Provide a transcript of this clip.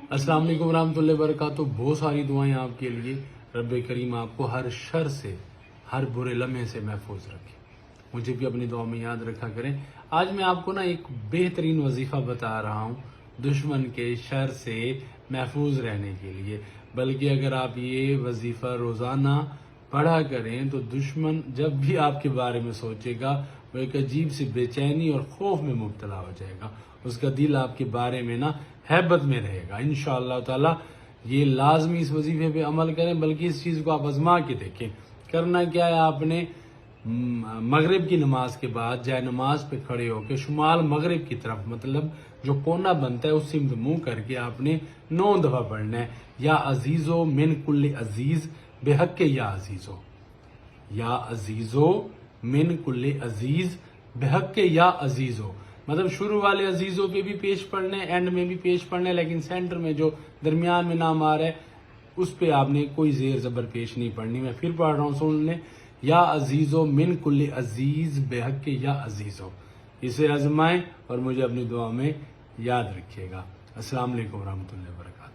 अस्सलाम वालेकुम रहमतुल्लाहि व बरकातहू। बहुत सारी दुआएं आपके लिए। रब करीम आपको हर शर से, हर बुरे लम्हे से महफूज रखे। मुझे भी अपनी दुआ में याद रखा करें। आज मैं आपको ना एक बेहतरीन वजीफा बता रहा हूँ दुश्मन के शर से महफूज रहने के लिए। बल्कि अगर आप ये वजीफा रोज़ाना पढ़ा करें तो दुश्मन जब भी आपके बारे में सोचेगा वो एक अजीब सी बेचैनी और खौफ में मुब्तला हो जाएगा। उसका दिल आपके बारे में ना हैबत में रहेगा। इंशाअल्लाह ताला ये लाजमी इस वजीफे पे अमल करें, बल्कि इस चीज़ को आप आजमा के देखें। करना क्या है, आपने मगरिब की नमाज के बाद जाए नमाज पे खड़े होकर शुमाल मगरिब की तरफ, मतलब जो कोना बनता है उस सिमत मुंह करके आपने 9 दफा पढ़ना है। या अजीजो मिन कुल्ले अजीज बेहक या अजीजो, या अजीजो मिन कुल्ले अजीज बेहक या अजीजो। मतलब शुरू वाले अजीजों पे भी पेश पढ़ने, एंड में भी पेश पढ़ने, लेकिन सेंटर में जो दरमियान में नाम आ रहा है उस पे आपने कोई जेर जबर पेश नहीं पढ़नी। मैं फिर पढ़ रहा हूँ, सुन लें। या अजीजो मिन कुल्ले अजीज बेहक या अजीजो। इसे आजमाएं और मुझे अपनी दुआ में याद रखिएगा। अस्सलाम वालेकुम रहमतुल्लाहि व बरकातहू।